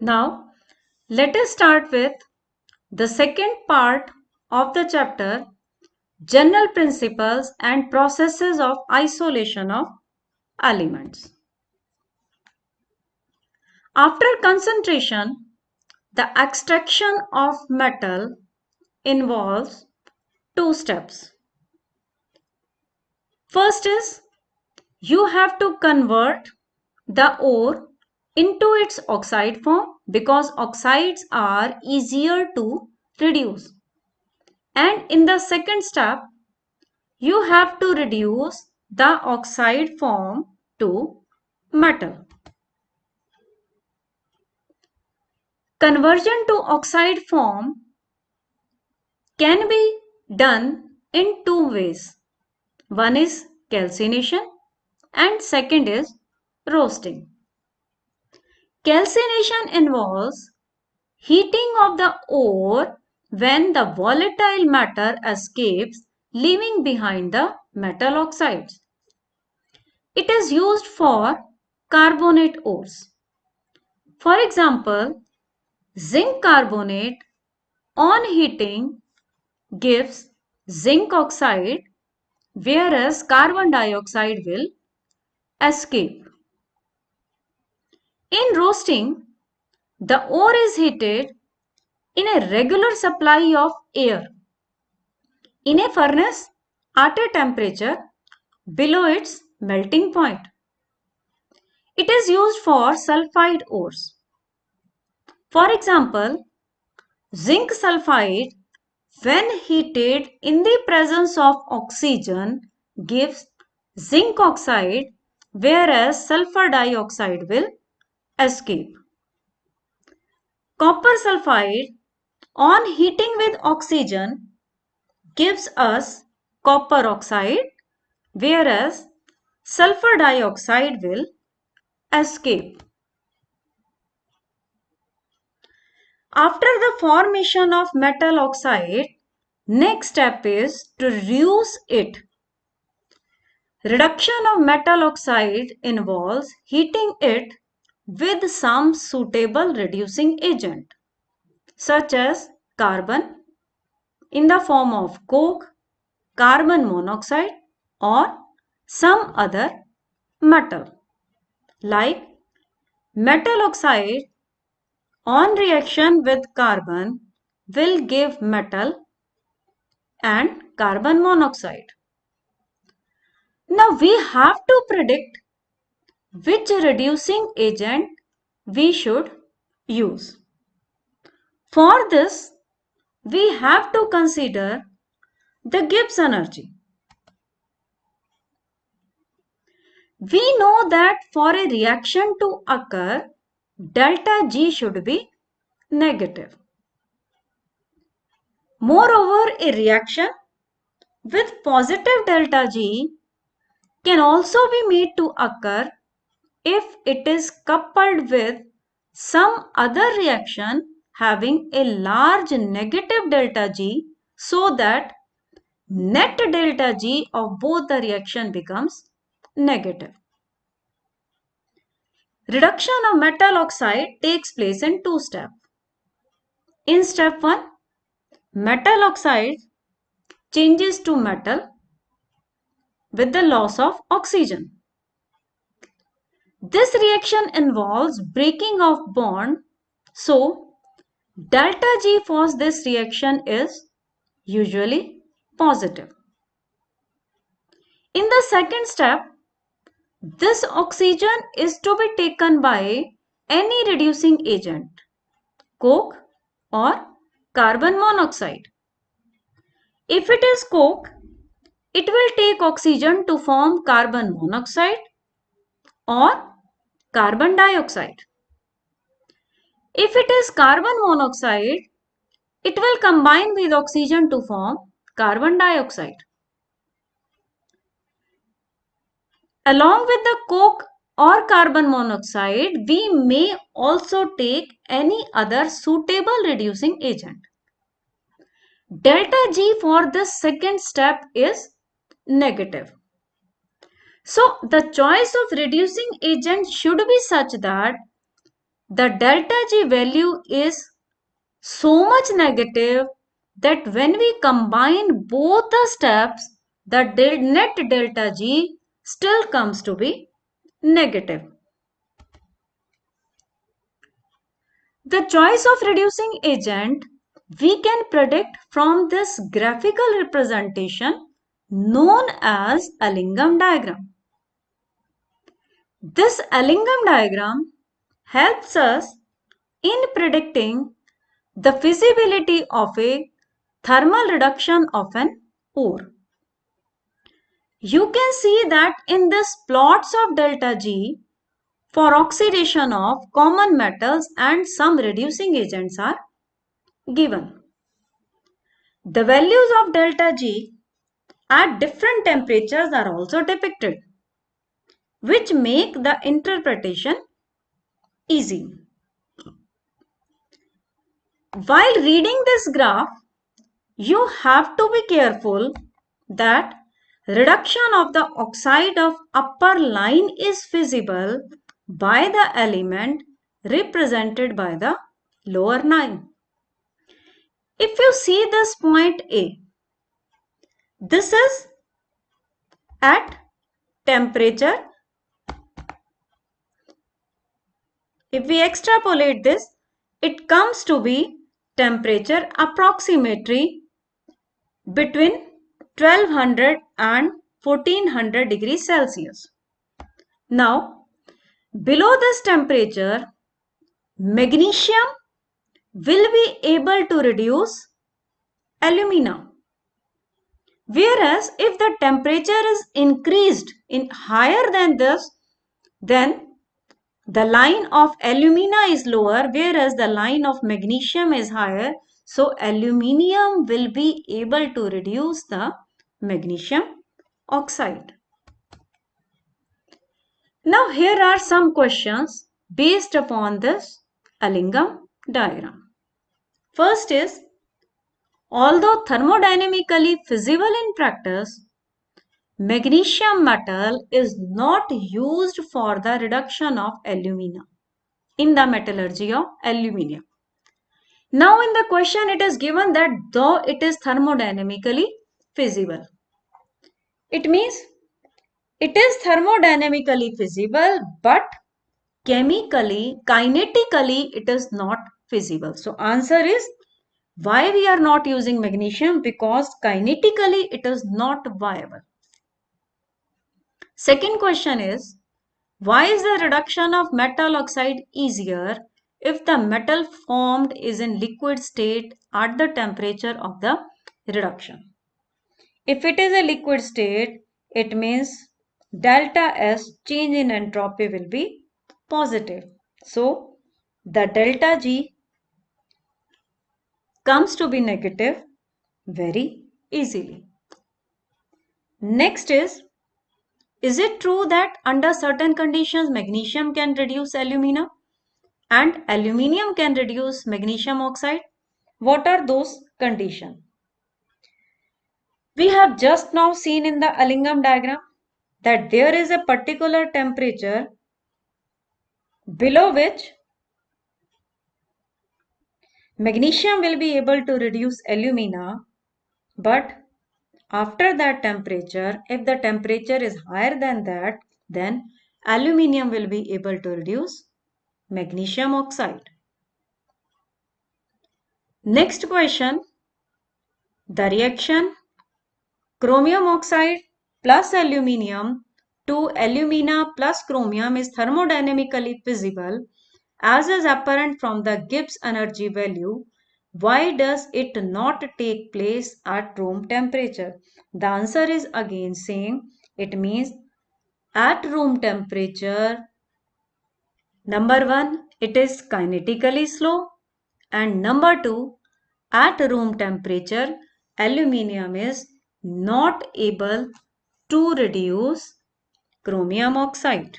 Now, let us start with the second part of the chapter, General Principles and Processes of Isolation of Elements. After concentration, the extraction of metal involves two steps. First is you have to convert the ore into its oxide form because oxides are easier to reduce. And in the second step, you have to reduce the oxide form to metal. Conversion to oxide form can be done in two ways. One is calcination and second is roasting. Calcination involves heating of the ore when the volatile matter escapes, leaving behind the metal oxides. It is used for carbonate ores. For example, zinc carbonate on heating gives zinc oxide, whereas carbon dioxide will escape. In roasting, the ore is heated in a regular supply of air in a furnace at a temperature below its melting point. It is used for sulfide ores. For example, zinc sulfide, when heated in the presence of oxygen, gives zinc oxide, whereas sulfur dioxide will escape. Copper sulfide, on heating with oxygen, gives us copper oxide, whereas sulfur dioxide will escape. After the formation of metal oxide, next step is to reduce it. Reduction of metal oxide involves heating it with some suitable reducing agent, such as carbon in the form of coke, carbon monoxide, or some other metal. Like metal oxide on reaction with carbon will give metal and carbon monoxide. Now we have to predict which reducing agent we should use. For this, we have to consider the Gibbs energy. We know that for a reaction to occur, delta G should be negative. Moreover, a reaction with positive delta G can also be made to occur if it is coupled with some other reaction having a large negative delta G, so that net delta G of both the reaction becomes negative. Reduction of metal oxide takes place in two steps. In step 1, metal oxide changes to metal with the loss of oxygen. This reaction involves breaking of bond, so delta G for this reaction is usually positive. In the second step, this oxygen is to be taken by any reducing agent, coke or carbon monoxide. If it is coke, it will take oxygen to form carbon monoxide or carbon dioxide. If it is carbon monoxide, it will combine with oxygen to form carbon dioxide. Along with the coke or carbon monoxide, we may also take any other suitable reducing agent. Delta G for the second step is negative. So the choice of reducing agent should be such that the delta G value is so much negative that when we combine both the steps, the net delta G still comes to be negative. The choice of reducing agent we can predict from this graphical representation known as Allingham diagram. This Allingham diagram helps us in predicting the feasibility of a thermal reduction of an ore. You can see that in this plots of delta G for oxidation of common metals and some reducing agents are given. The values of delta G at different temperatures are also depicted, which make the interpretation easy. While reading this graph, you have to be careful that reduction of the oxide of upper line is feasible by the element represented by the lower line. If you see this point A, this is at temperature. If we extrapolate this, it comes to be temperature approximately between 1200 and 1400 degrees Celsius. Now, below this temperature, magnesium will be able to reduce alumina. Whereas if the temperature is increased in higher than this, then the line of alumina is lower, whereas the line of magnesium is higher. So aluminium will be able to reduce the magnesium oxide. Now here are some questions based upon this Allingham diagram. First is, although thermodynamically feasible in practice, magnesium metal is not used for the reduction of alumina in the metallurgy of aluminium. Now in the question it is given that though it is thermodynamically feasible. It means it is thermodynamically feasible but chemically, kinetically it is not feasible. So answer is why we are not using magnesium, because kinetically it is not viable. Second question is, why is the reduction of metal oxide easier if the metal formed is in liquid state at the temperature of the reduction? If it is a liquid state, it means delta S, change in entropy, will be positive. So the delta G comes to be negative very easily. Next is it true that under certain conditions magnesium can reduce alumina and aluminium can reduce magnesium oxide? What are those conditions? We have just now seen in the Allingham diagram that there is a particular temperature below which magnesium will be able to reduce alumina, but after that temperature, if the temperature is higher than that, then aluminium will be able to reduce magnesium oxide. Next question, the reaction chromium oxide plus aluminium to alumina plus chromium is thermodynamically feasible as is apparent from the Gibbs energy value. Why does it not take place at room temperature? The answer is again same. It means at room temperature, number one, it is kinetically slow, and number two, at room temperature, aluminium is not able to reduce chromium oxide.